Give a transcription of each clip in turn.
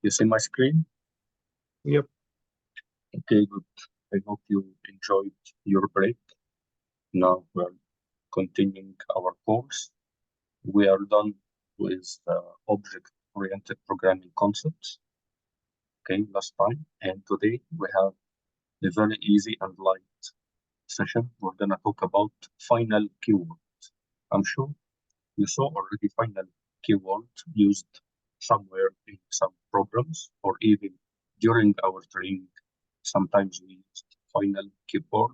You see my screen? Yep. Okay, good. I hope you enjoyed your break. Now we're continuing our course. We are done with object-oriented programming concepts, okay, last time. And today we have a very easy and light session. We're going to talk about final keywords. I'm sure you saw already final keywords used somewhere in some programs or even during our training. Sometimes we used final keyboard,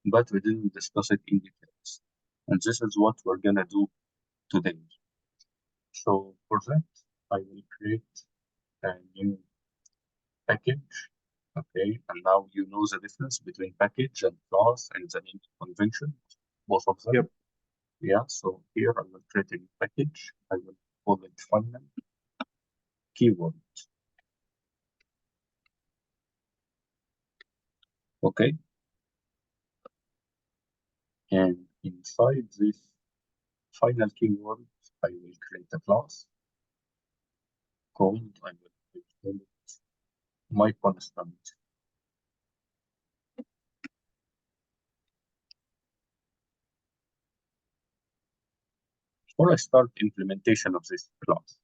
but we didn't discuss it in details. And this is what we're going to do today. So for that, I will create a new package. Okay, and now you know the difference between package and class and the name convention, both of them. Yep. Yeah, so here I will create a new package. I will call it final keyword. Okay. And inside this final keyword, I will create a class called, I will call it my constant. Before I start implementation of this class,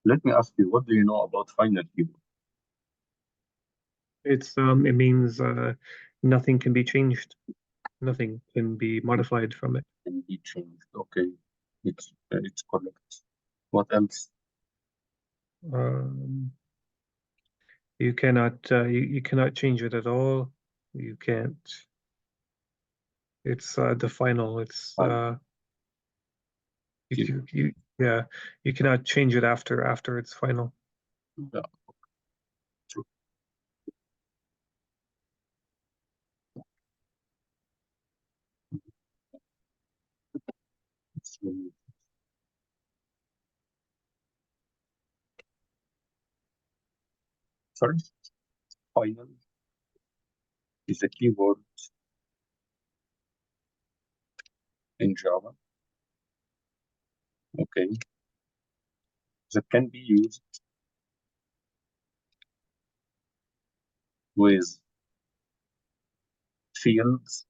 let me ask you, what do you know about final keyword? It means nothing can be changed. Nothing can be modified from it. Can be changed. Okay, it's correct. What else? You cannot you cannot change it at all. You can't. It's the final. It's yeah. You cannot change it after it's final. Yeah. True. First, final is a keyword in Java, okay, that can be used with fields,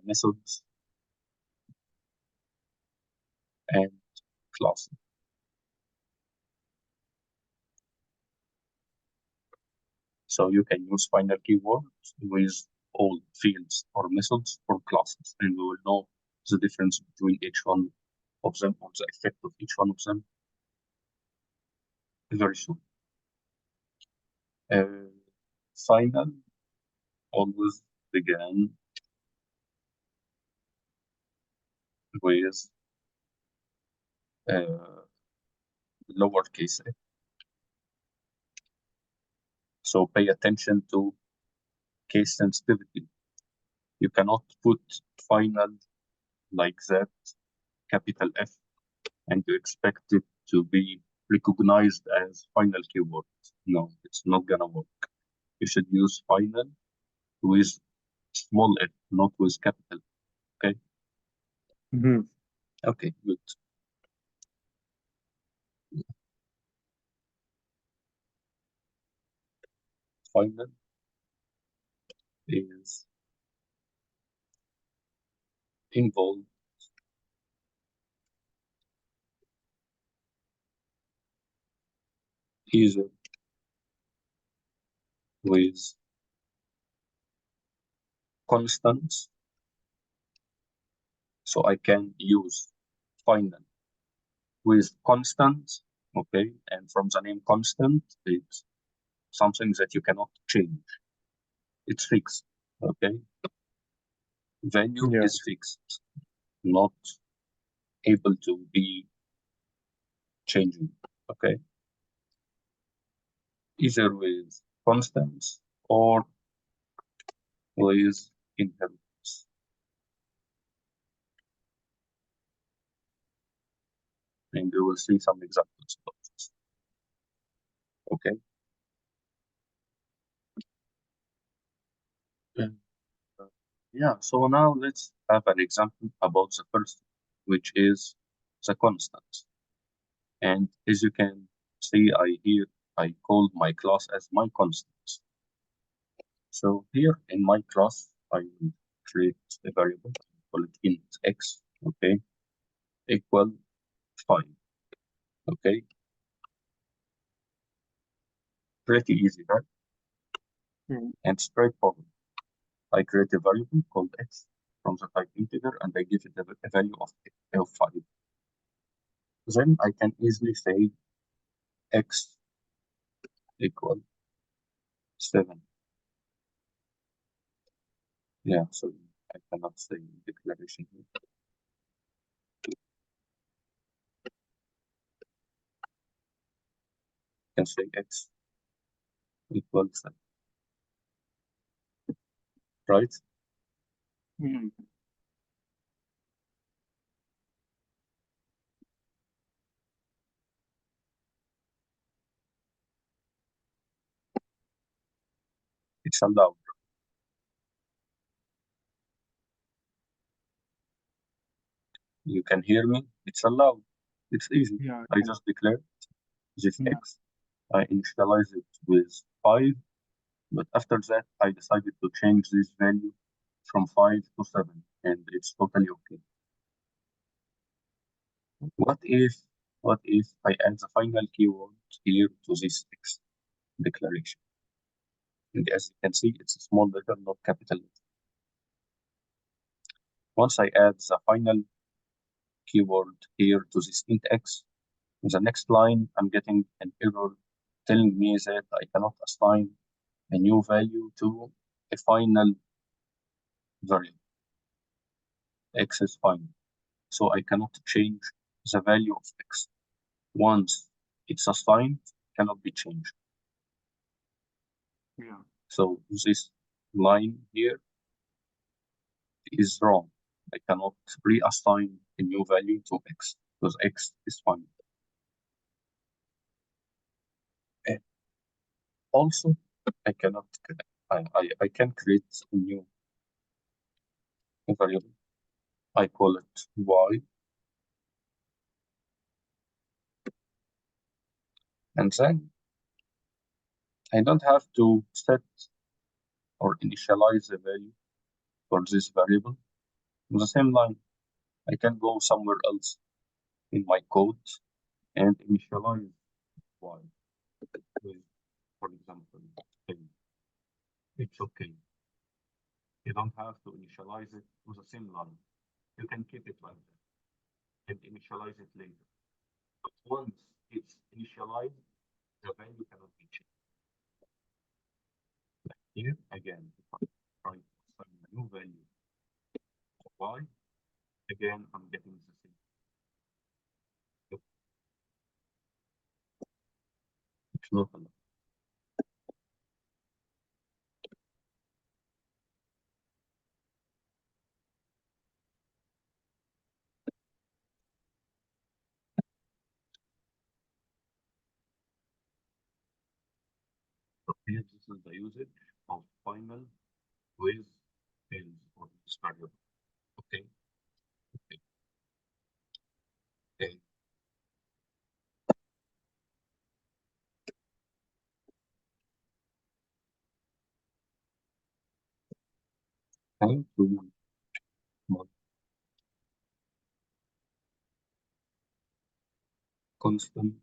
methods, and classes. So you can use final keywords with all fields or methods or classes, and we will know the difference between each one of them or the effect of each one of them very soon. Final always began with lowercase a. So pay attention to case sensitivity. You cannot put final like that, capital F, and you expect it to be recognized as final keyword. No, it's not gonna work. You should use final with small f, not with capital. Okay. Mm-hmm. Okay, good. Final is involved either with constants, so I can use final with constant, okay, and from the name constant, it's something that you cannot change. It's fixed, okay? Value Yeah. is fixed, not able to be changing, okay? Either with constants or with inheritance. And we will see some examples of this. Okay. Yeah, so now let's have an example about the first, which is the constant. And as you can see, I called my class as my constants. So here in my class, I will create a variable, call it int x, okay, equal 5, okay. Pretty easy, right? And straightforward. I create a variable called x from the type integer, and I give it a value of 5. Then I can easily say x equal 7. Yeah, so I cannot say declaration here. I can say x equals 7. Right? It's allowed. You can hear me? It's allowed. It's easy. Yeah. I just declared this Yeah. x. I initialize it with 5, but after that, I decided to change this value from 5 to 7, and it's totally okay. What if I add the final keyword here to this x declaration? And as you can see, it's a small letter, not capital letter. Once I add the final keyword here to this int x, in the next line, I'm getting an error telling me that I cannot assign a new value to a final variable. X is final. So I cannot change the value of x. Once it's assigned, it cannot be changed. Yeah. So this line here is wrong. I cannot reassign a new value to x because x is final. And also, I cannot. I can create a new variable. I call it y, and then I don't have to set or initialize a value for this variable. On the same line, I can go somewhere else in my code and initialize y with, for example, 10. It's okay. You don't have to initialize it to the same line. You can keep it like that and initialize it later. But once it's initialized, the value cannot be changed. Here, again, if I try to assign a new value to y, again, I'm getting the same. It's not allowed. So here, this is the usage of final with else or this variable. Okay. Okay. Okay. How to mod constant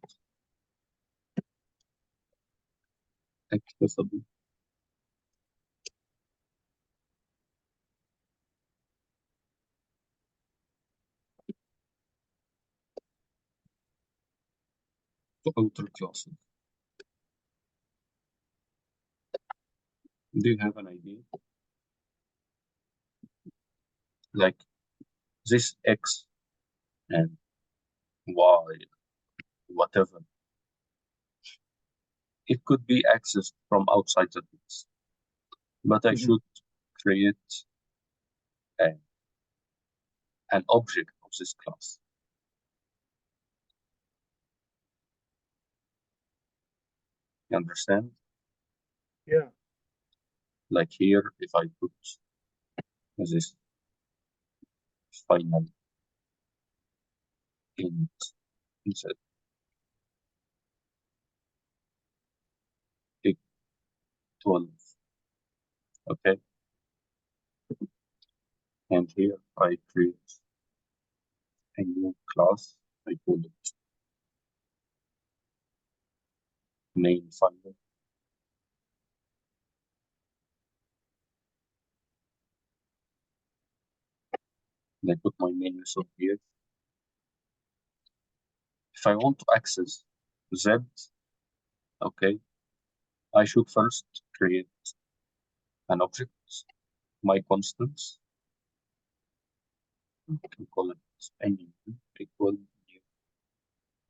accessible to outer classes. Do you have an idea? Like this x and y, whatever, it could be accessed from outside the class, but I should create a, an object of this class. You understand? Yeah. Like here, if I put this final int z 12. Okay, and here I create a new class. I call it main final. And I put my main method here. If I want to access Z, okay, I should first create an object, my constants. We can call it any equal new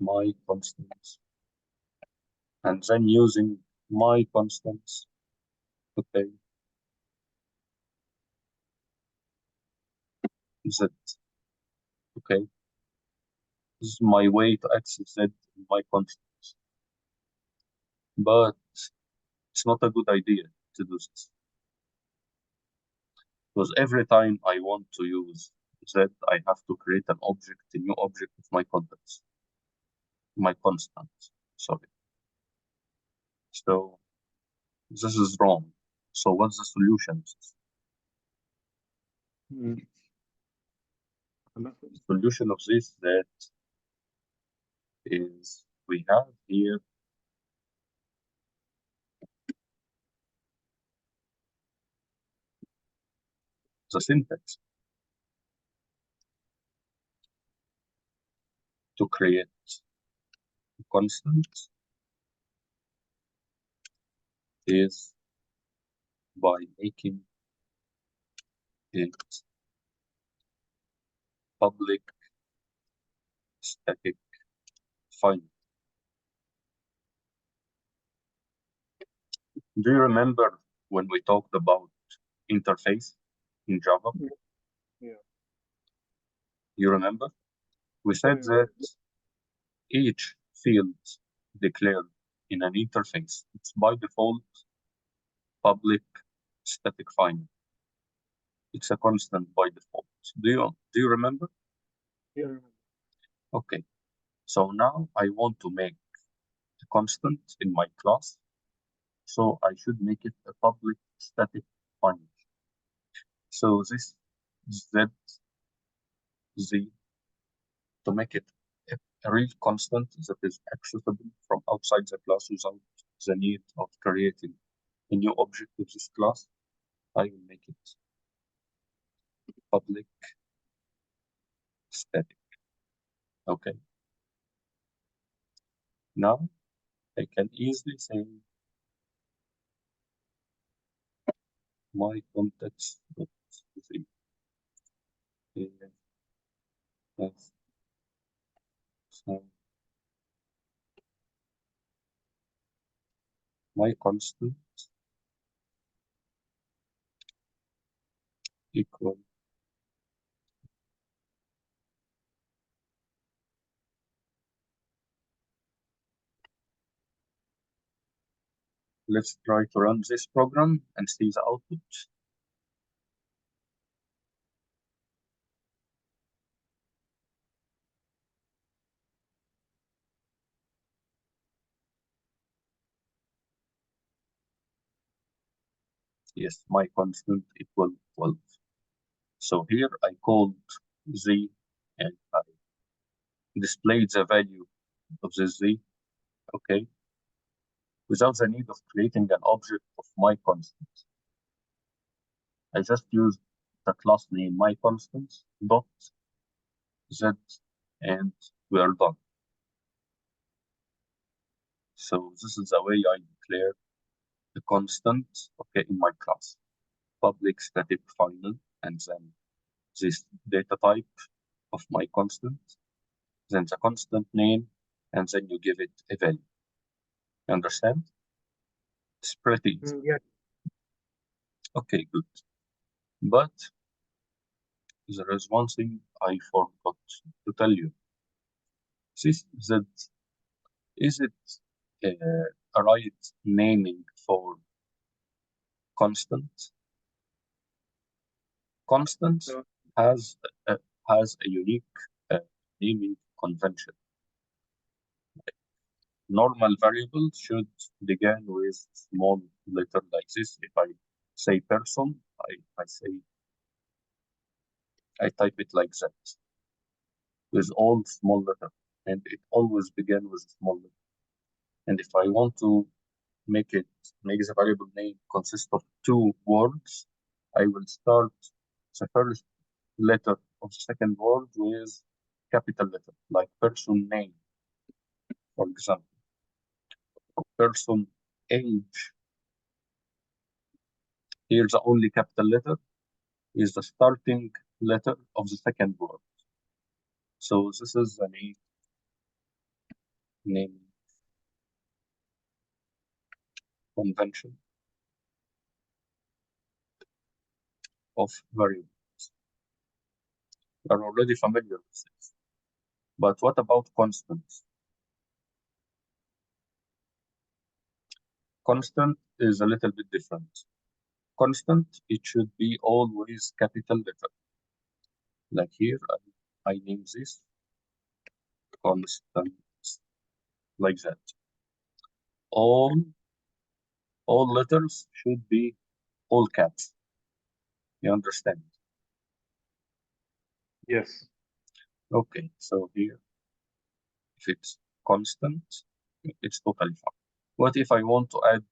my constants, and then using my constants, okay, Z, okay, this is my way to access Z in my constants, but it's not a good idea to do this, because every time I want to use Z, I have to create an object, a new object of my constants, sorry. So this is wrong. So what's the solution? Mm. The solution of this that is we have here the syntax to create a constant is by making it public static final. Do you remember when we talked about interface in Java? Yeah. You remember? We said that each field declared in an interface, it's by default public static final. It's a constant by default. Do you remember? Yeah, I remember. Okay. So now I want to make a constant in my class. So I should make it a public static final. So this Z to make it a real constant that is accessible from outside the class without the need of creating a new object of this class, I will make it public static. Okay. Now I can easily say my context of Z is so my constant equal let's try to run this program and see the output. Yes, my constant equal 12. So here I called Z and I displayed the value of this Z, okay, without the need of creating an object of my constant. I just used the class name my constants dot Z and we are done. So this is the way I declare the constant, okay, in my class. Public static final, and then this data type of my constant, then the constant name, and then you give it a value. You understand? It's pretty easy. Yeah. Okay, good. But there is one thing I forgot to tell you. This that is it a right naming for constant? Constant So, has a unique naming convention. normal variable should begin with small letter like this. If I say person, I type it like that with all small letter, and it always begin with small letter. And if I want to make the variable name consist of 2 words, I will start the first letter of the second word with capital letter, like person name, for example. Person age. Here the only capital letter is the starting letter of the second word. So this is the name convention of variables. We are already familiar with this. But what about constants? Constant is a little bit different. Constant, it should be always capital letter. Like here, I name this constant, like that. All letters should be all caps. You understand? Yes. Okay, so here, if it's constant, it's totally fine. What if I want to add,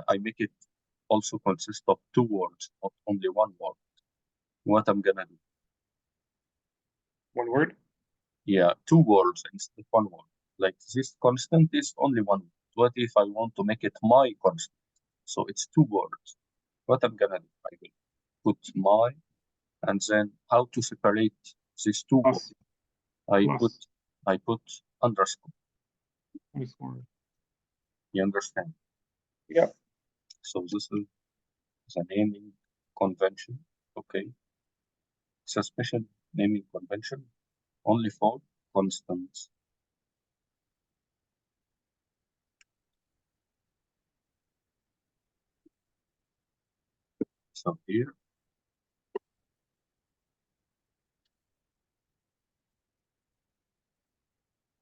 I make it also consist of 2 words, not only 1 word? What I'm gonna do? 1 word? Yeah, 2 words instead of 1 word. Like this constant is only 1 word. What if I want to make it my constant? So it's 2 words. What I'm gonna do? I will put my, and then how to separate these 2 words? Plus. I put underscore. Underscore. You understand? Yeah. So this is the naming convention. Okay. It's a special naming convention only for constants. So here,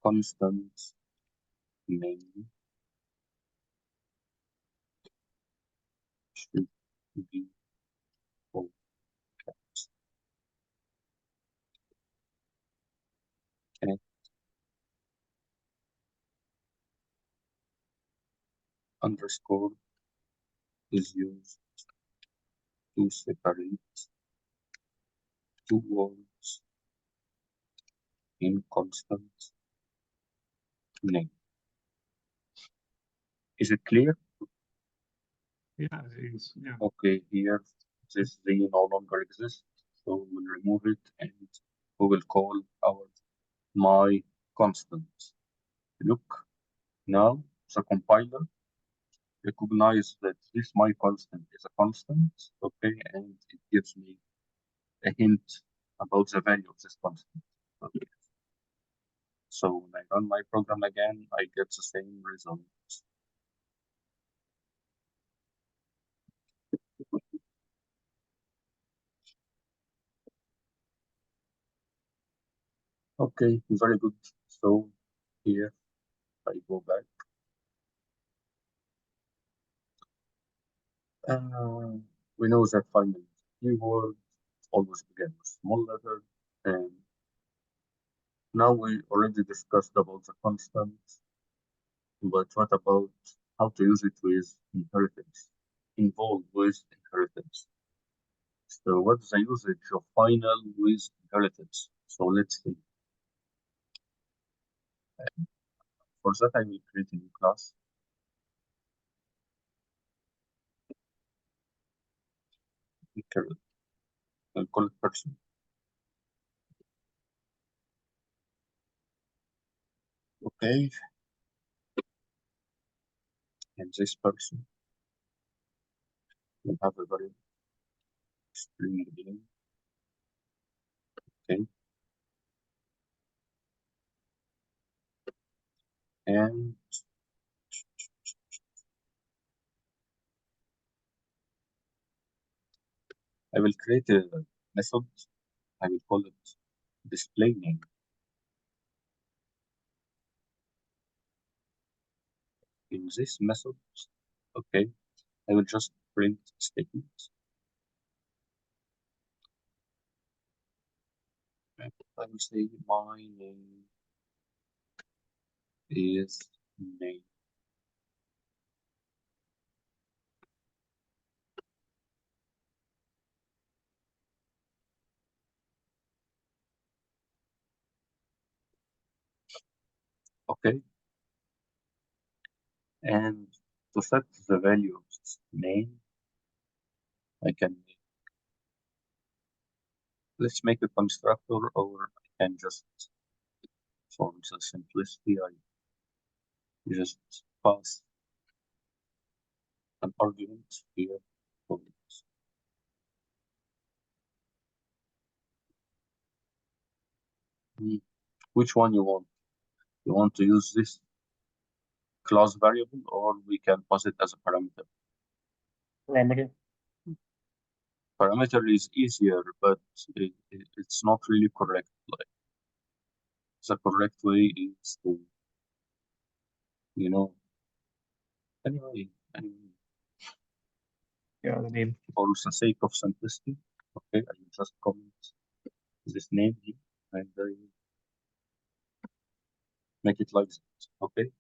constant name should be all caps. And underscore is used to separate 2 words in constant name. Is it clear? Yeah, it is. Yeah. Okay, here this Z no longer exists, so we'll remove it and we will call our my constant. Look, now the compiler recognize that this my constant is a constant, okay, and it gives me a hint about the value of this constant. Okay. So when I run my program again, I get the same result. Okay, very good. So here I go back. We know that finding keyword always begin with small letter, and now we already discussed about the constant, but what about how to use it with inheritance, involved with inheritance? So what's the usage of final with inheritance? So let's see. For that, I will create a new class. I'll call it person. Okay, and this person will have a very string name. Okay, and I will create a method. I will call it display name. in this method, okay, I will just print statement. And I will say my name is name. Okay, and to set the value of this name, I can let's make a constructor, or I can just, for the simplicity, I just pass an argument here for this. Which one you want? You want to use this class variable, or we can pass it as a parameter? Parameter. Parameter is easier, but it's not really correct. Like, the correct way is to, you know, anyway, Yeah, the name. for the sake of simplicity, okay, I will just comment this name here and I make it like that, okay?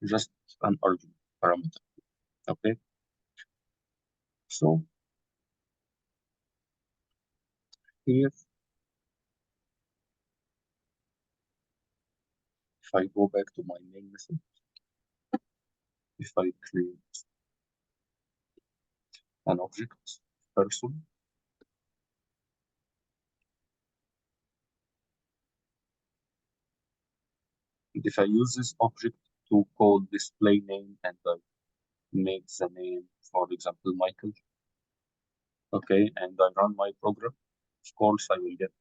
Just an argument parameter, okay? So here, if I go back to my main method, if I create an object person, and if I use this object to call display name and I make the name, for example, Michael, okay, and I run my program, of course I will get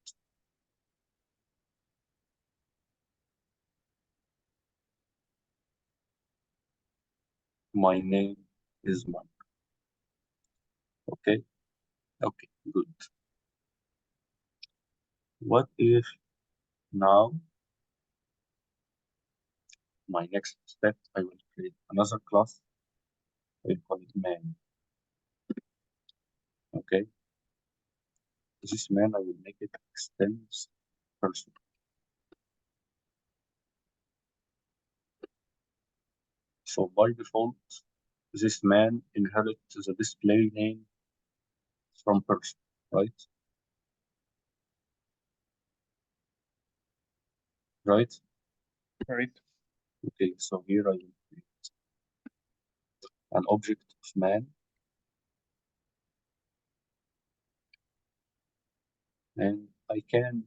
my name is Mike. Okay, okay, good. What if now my next step I will create another class, I will call it man. Okay, this man I will make it extends person. So by default, this man inherits the display name from person, right? Right? Right. Okay, so here I will create an object of man, and I can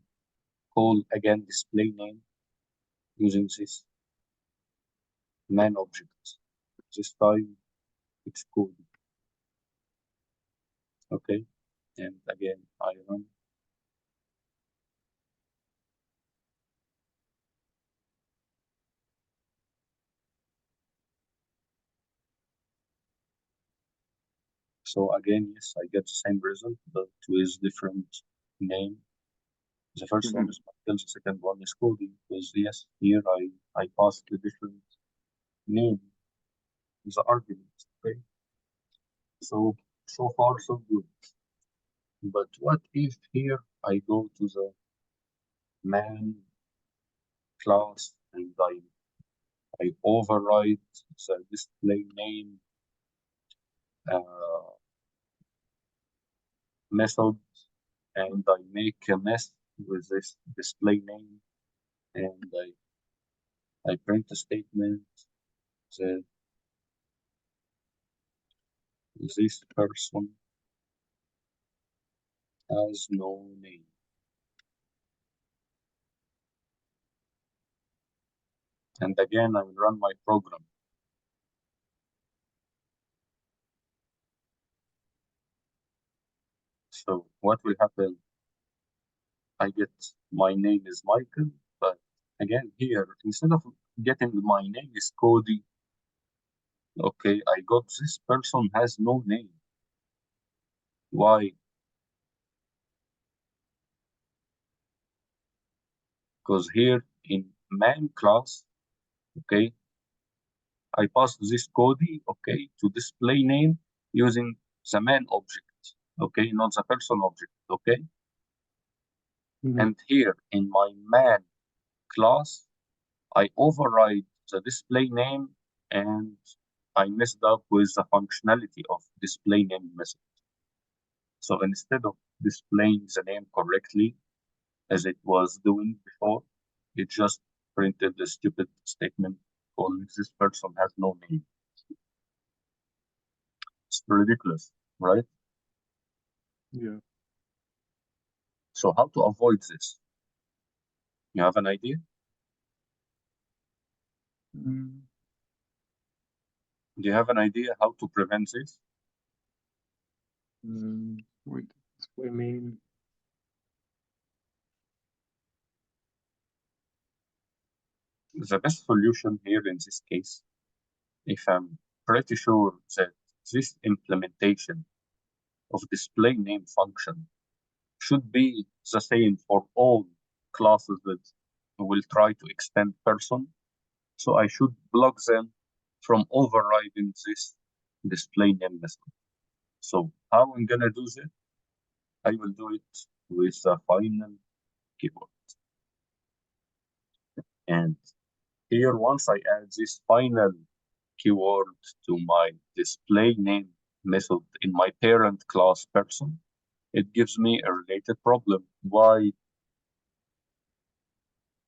call again display name using this man object. This time it's code. Okay, and again I run. So again, yes, I get the same result, but with different name. The first one is Michael, the second one is Cody, because yes, here I passed the different name in the argument. Okay, so far so good. But what if here I go to the man class and I override the display name uh, method and I make a mess with this display name and I print a statement that this person has no name. And again, I will run my program. So what will happen? I get my name is Michael, but again here, instead of getting my name is Cody, okay, I got this person has no name. Why? Because here in man class, okay, I pass this code, okay, to display name using the main object, okay, not the person object, okay? And here in my man class, I override the display name and I messed up with the functionality of display name method. So instead of displaying the name correctly, as it was doing before, it just printed the stupid statement calling this person has no name. It's ridiculous, right? Yeah. So how to avoid this? You have an idea? Mm. Do you have an idea how to prevent this? Wait, that's what I mean. The best solution here in this case, if I'm pretty sure that this implementation of display name function should be the same for all classes that will try to extend person, so I should block them from overriding this display name method. So how I'm gonna do that? I will do it with the final keyword. And here, once I add this final keyword to my display name method in my parent class person, it gives me a related problem. Why?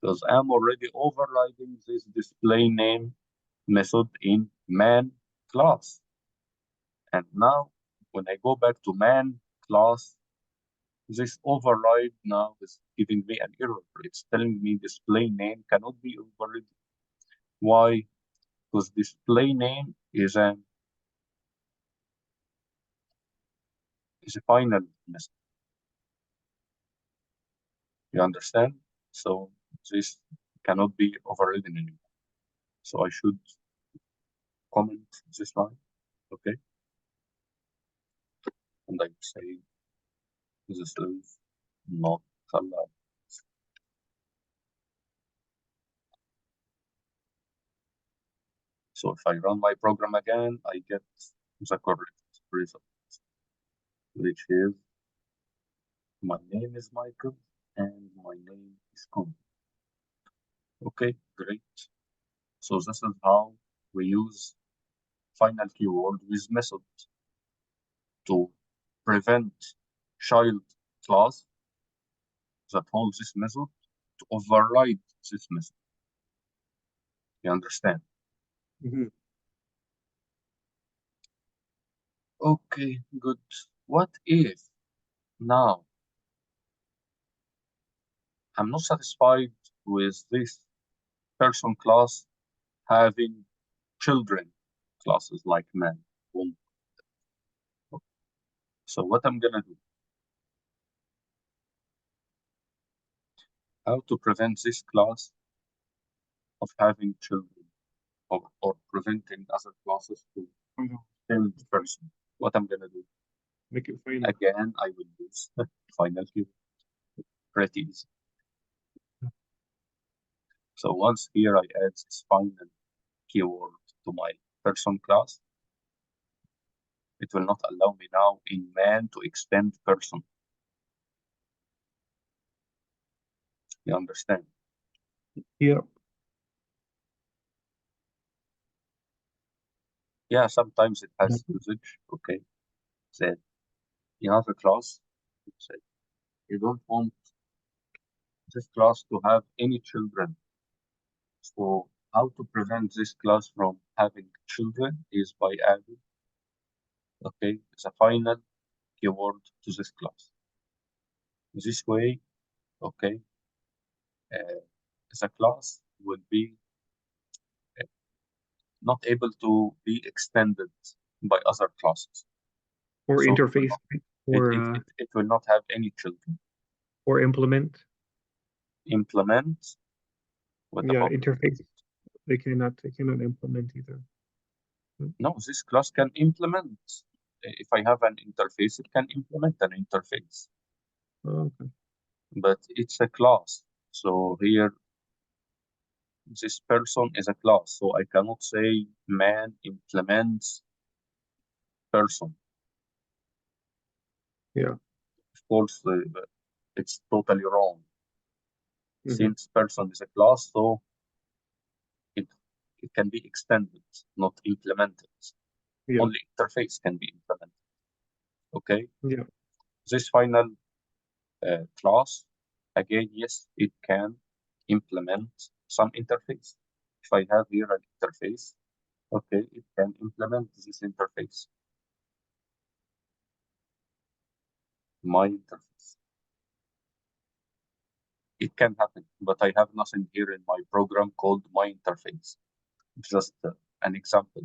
Because I'm already overriding this display name method in man class. And now when I go back to man class, this override now is giving me an error. It's telling me display name cannot be overridden. Why? Because display name is a final method. You understand? So this cannot be overridden anymore. So I should comment this line, okay? And I say this is not allowed. So if I run my program again, I get the correct result, which is my name is Michael and my name is Kun. Okay, great. So this is how we use final keyword with method to prevent child class that holds this method to override this method. You understand? Okay, good. What if now I'm not satisfied with this person class having children classes like man, woman? So what I'm gonna do? How to prevent this class of having children or preventing other classes to build person? What I'm gonna do? Make it final. Again, I will use final keyword. Pretty easy. So once here I add this final keyword to my person class, it will not allow me now in man to extend person. You understand? Yeah. Yeah, sometimes it has usage, okay? That you have a class, say you don't want this class to have any children. So how to prevent this class from having children is by adding, okay, the final keyword to this class. This way, okay, the class will be not able to be extended by other classes. Or So interface, it will not have any children. Or implement. Implement. What Yeah, about interface. They cannot implement either. No, this class can implement. If I have an interface, it can implement an interface. Oh, okay. But it's a class. So here this person is a class, so I cannot say man implements person. Yeah. Of course, it's totally wrong. Mhm. Since person is a class, so it can be extended, not implemented. Yeah. Only interface can be implemented. Okay. Yeah. This final class, again, yes, it can implement some interface. If I have here an interface, okay, it can implement this interface, my interface. It can happen, but I have nothing here in my program called my interface. Just an example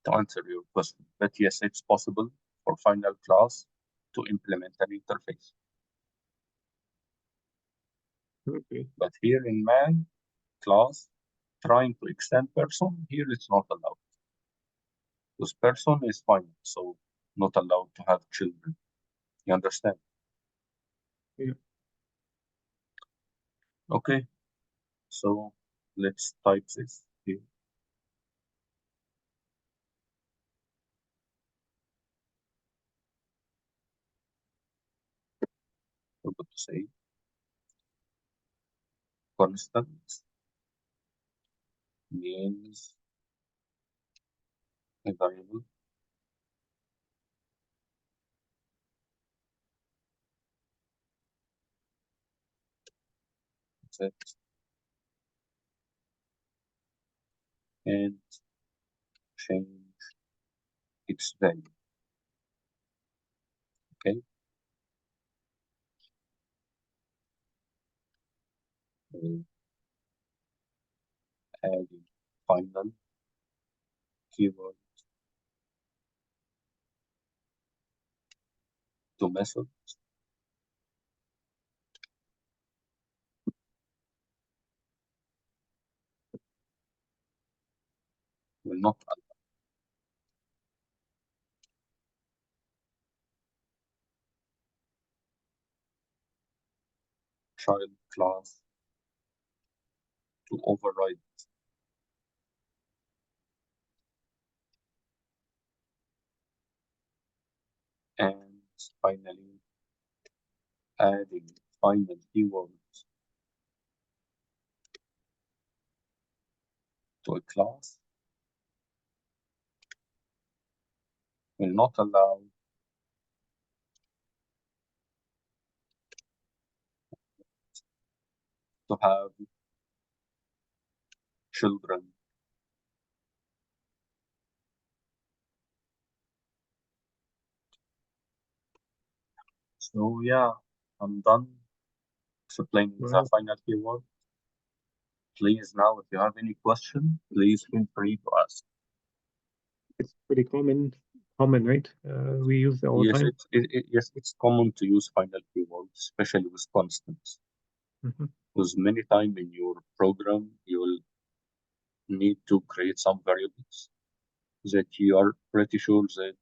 to answer your question. But yes, it's possible for final class to implement an interface. Okay. But here in man class, trying to extend person, here it's not allowed. This person is final, so not allowed to have children. You understand? Yeah. Okay, so let's type this here. We're going to say constant means a variable set and change its value. Okay, adding final keyword to method will not allow child class to override. And finally, adding final keywords to a class will not allow to have children. So yeah, I'm done explaining the Well, final keyword. Please now, if you have any question, please feel free to ask. it's pretty common, right? We use it all the Yes, time. yes, it's common to use final keywords, especially with constants. Mhm. Because many times in your program, you will need to create some variables that you are pretty sure that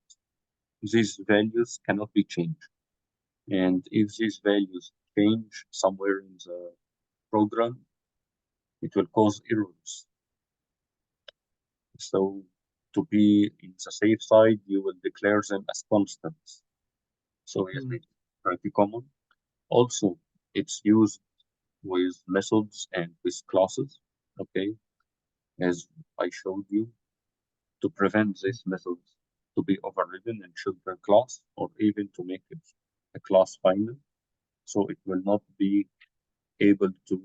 these values cannot be changed. And if these values change somewhere in the program, it will cause errors. So to be in the safe side, you will declare them as constants. So yes, Mm. it's pretty common. Also, it's used with methods and with classes, okay, as I showed you, to prevent these methods to be overridden in children class or even to make it a class final. So it will not be able to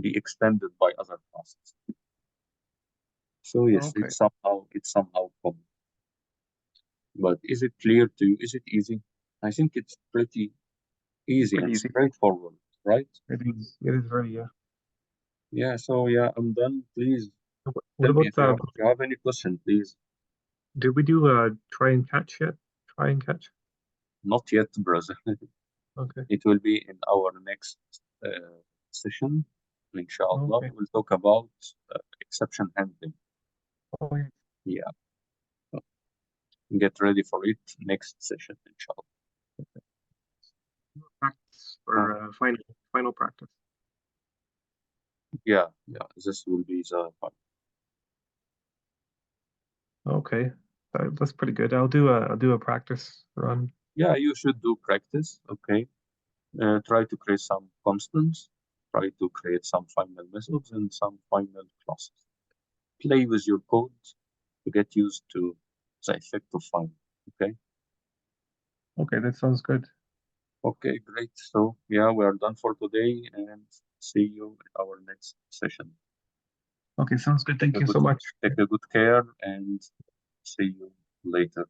be extended by other classes. So yes, Okay. it's somehow common. But is it clear to you? Is it easy? I think it's pretty easy Pretty and easy. straightforward, right? It is very, yeah. Yeah, so yeah, I'm done. Please What tell me about if you have any question, please. did we do try and catch yet? Try and catch? Not yet, brother. Okay. It will be in our next session. Inshallah, Okay. we'll talk about exception handling. Oh, yeah. Yeah, so get ready for it next session, inshallah. Practice for final practice. Yeah, this will be the fun. Okay, that's pretty good. I'll do a practice run. Yeah, you should do practice, okay? Try to create some constants, try to create some final methods and some final classes. Play with your code to get used to the effect of final, okay? Okay, that sounds good. Okay, great. So, yeah, we are done for today and see you in our next session. Okay, sounds good. Thank you so much. Take a good care and see you later.